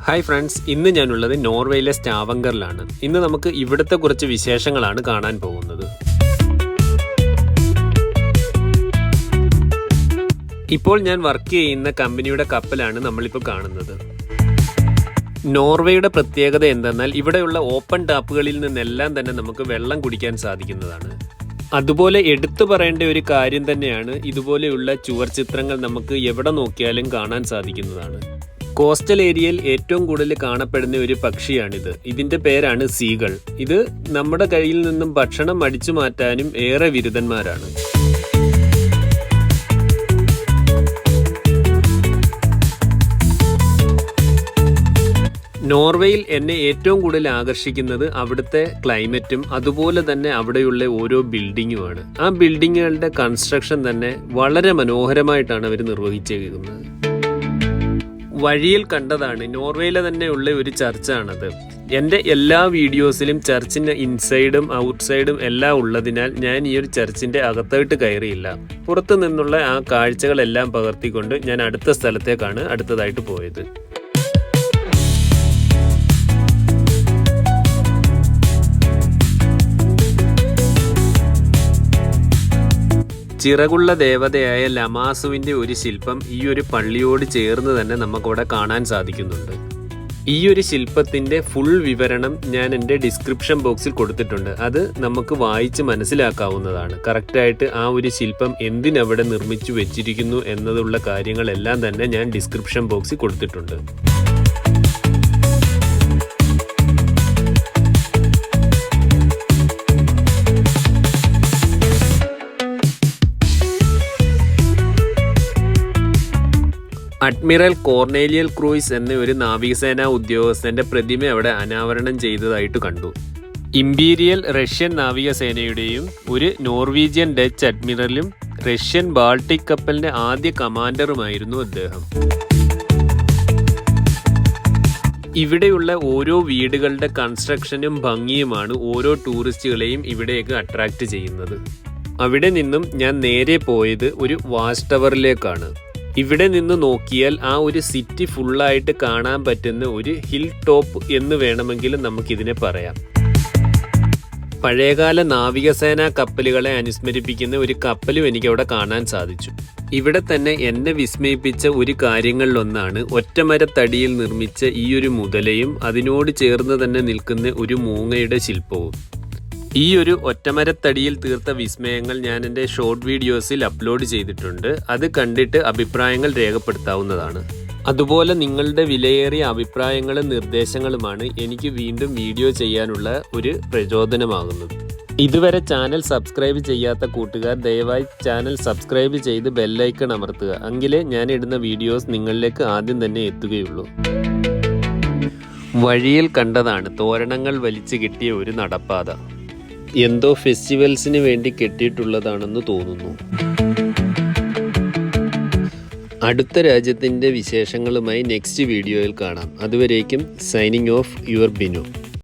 Hi friends, ഇന്ന് ഞാനുള്ളത് നോർവേയിലെ സ്റ്റാവങ്കറിലാണ്. ഇന്ന് നമുക്ക് ഇവിടുത്തെ കുറച്ച് വിശേഷങ്ങളാണ് കാണാൻ പോകുന്നത്. ഇപ്പോൾ ഞാൻ വർക്ക് ചെയ്യുന്ന കമ്പനിയുടെ കപ്പലാണ് നമ്മളിപ്പോൾ കാണുന്നത്. നോർവേയുടെ പ്രത്യേകത എന്തെന്നാൽ ഇവിടെയുള്ള ഓപ്പൺ ടാപ്പുകളിൽ നിന്നെല്ലാം തന്നെ നമുക്ക് വെള്ളം കുടിക്കാൻ സാധിക്കുന്നതാണ്. അതുപോലെ എടുത്തു പറയേണ്ട ഒരു കാര്യം തന്നെയാണ്, ഇതുപോലെയുള്ള ചുവർ ചിത്രങ്ങൾ നമുക്ക് എവിടെ നോക്കിയാലും കാണാൻ സാധിക്കുന്നതാണ്. കോസ്റ്റൽ ഏരിയയിൽ ഏറ്റവും കൂടുതൽ കാണപ്പെടുന്ന ഒരു പക്ഷിയാണിത്. ഇതിന്റെ പേരാണ് സീകൾ. ഇത് നമ്മുടെ കയ്യിൽ നിന്നും ഭക്ഷണം അടിച്ചു മാറ്റാനും ഏറെ വിരുദ്ധന്മാരാണ്. നോർവേയിൽ എന്നെ ഏറ്റവും കൂടുതൽ ആകർഷിക്കുന്നത് അവിടുത്തെ ക്ലൈമറ്റും അതുപോലെ തന്നെ അവിടെയുള്ള ഓരോ ബിൽഡിങ്ങുമാണ്. ആ ബിൽഡിങ്ങുകളുടെ കൺസ്ട്രക്ഷൻ തന്നെ വളരെ മനോഹരമായിട്ടാണ് അവർ നിർവഹിച്ചേക്കുന്നത്. വഴിയിൽ കണ്ടതാണ്, നോർവേയിലെ തന്നെ ഉള്ള ഒരു ചർച്ചാണത്. എൻ്റെ എല്ലാ വീഡിയോസിലും ചർച്ചിൻ്റെ ഇൻസൈഡും ഔട്ട്സൈഡും എല്ലാം ഉള്ളതിനാൽ ഞാൻ ഈ ഒരു ചർച്ചിൻ്റെ അകത്തോട്ട് കയറിയില്ല. പുറത്തു നിന്നുള്ള ആ കാഴ്ചകളെല്ലാം പകർത്തിക്കൊണ്ട് ഞാൻ അടുത്ത സ്ഥലത്തേക്കാണ് അടുത്തതായിട്ട് പോയത്. ചിറകുള്ള ദേവതയായ ലമാസുവിൻ്റെ ഒരു ശില്പം ഈ ഒരു പള്ളിയോട് ചേർന്ന് തന്നെ നമുക്കവിടെ കാണാൻ സാധിക്കുന്നുണ്ട്. ഈ ഒരു ശില്പത്തിൻ്റെ ഫുൾ വിവരണം ഞാൻ എൻ്റെ ഡിസ്ക്രിപ്ഷൻ ബോക്സിൽ കൊടുത്തിട്ടുണ്ട്. അത് നമുക്ക് വായിച്ച് മനസ്സിലാക്കാവുന്നതാണ്. കറക്റ്റായിട്ട് ആ ഒരു ശില്പം എന്തിനവിടെ നിർമ്മിച്ചു വെച്ചിരിക്കുന്നു എന്നതുള്ള കാര്യങ്ങളെല്ലാം തന്നെ ഞാൻ ഡിസ്ക്രിപ്ഷൻ ബോക്സിൽ കൊടുത്തിട്ടുണ്ട്. അഡ്മിറൽ കോർണേലിയൽ ക്രൂയിസ് എന്ന ഒരു നാവികസേനാ ഉദ്യോഗസ്ഥന്റെ പ്രതിമ അവിടെ അനാവരണം ചെയ്തതായിട്ട് കണ്ടു. ഇമ്പീരിയൽ റഷ്യൻ നാവികസേനയുടെയും ഒരു നോർവീജിയൻ ഡച്ച് അഡ്മിറലും റഷ്യൻ ബാൾട്ടിക് കപ്പലിന്റെ ആദ്യ കമാൻഡറുമായിരുന്നു അദ്ദേഹം. ഇവിടെയുള്ള ഓരോ വീടുകളുടെ കൺസ്ട്രക്ഷനും ഭംഗിയുമാണ് ഓരോ ടൂറിസ്റ്റുകളെയും ഇവിടേക്ക് അട്രാക്ട് ചെയ്യുന്നത്. അവിടെ നിന്നും ഞാൻ നേരെ പോയത് ഒരു വാച്ച് ടവറിലേക്കാണ്. ഇവിടെ നിന്ന് നോക്കിയാൽ ആ ഒരു സിറ്റി ഫുള്ളായിട്ട് കാണാൻ പറ്റുന്ന ഒരു ഹിൽ ടോപ്പ് എന്ന് വേണമെങ്കിലും നമുക്കിതിനെ പറയാം. പഴയകാല നാവികസേനാ കപ്പലുകളെ അനുസ്മരിപ്പിക്കുന്ന ഒരു കപ്പലും എനിക്കവിടെ കാണാൻ സാധിച്ചു. ഇവിടെ തന്നെ എന്നെ വിസ്മയിപ്പിച്ച ഒരു കാര്യങ്ങളിലൊന്നാണ് ഒറ്റമരത്തടിയിൽ നിർമ്മിച്ച ഈ ഒരു മുതലയും അതിനോട് ചേർന്ന് തന്നെ നിൽക്കുന്ന ഒരു മൂങ്ങയുടെ ശില്പവും. ഈ ഒരു ഒറ്റമരത്തടിയിൽ തീർത്ത വിസ്മയങ്ങൾ ഞാൻ എൻ്റെ ഷോർട്ട് വീഡിയോസിൽ അപ്ലോഡ് ചെയ്തിട്ടുണ്ട്. അത് കണ്ടിട്ട് അഭിപ്രായങ്ങൾ രേഖപ്പെടുത്താവുന്നതാണ്. അതുപോലെ നിങ്ങളുടെ വിലയേറിയ അഭിപ്രായങ്ങളും നിർദ്ദേശങ്ങളുമാണ് എനിക്ക് വീണ്ടും വീഡിയോ ചെയ്യാനുള്ള ഒരു പ്രചോദനമാകുന്നത്. ഇതുവരെ ചാനൽ സബ്സ്ക്രൈബ് ചെയ്യാത്ത കൂട്ടുകാർ ദയവായി ചാനൽ സബ്സ്ക്രൈബ് ചെയ്ത് ബെല്ലൈക്കൺ അമർത്തുക. എങ്കിലേ ഞാൻ ഇടുന്ന വീഡിയോസ് നിങ്ങളിലേക്ക് ആദ്യം തന്നെ എത്തുകയുള്ളൂ. വഴിയിൽ കണ്ടതാണ് തോരണങ്ങൾ വലിച്ചു കിട്ടിയ ഒരു നടപ്പാത. എന്തോ ഫെസ്റ്റിവൽസിന് വേണ്ടി കെട്ടിയിട്ടുള്ളതാണെന്ന് തോന്നുന്നു. അടുത്ത രാജ്യത്തിൻ്റെ വിശേഷങ്ങളുമായി നെക്സ്റ്റ് വീഡിയോയിൽ കാണാം. അതുവരേക്കും സൈനിങ് ഓഫ് യുവർ ബിനു.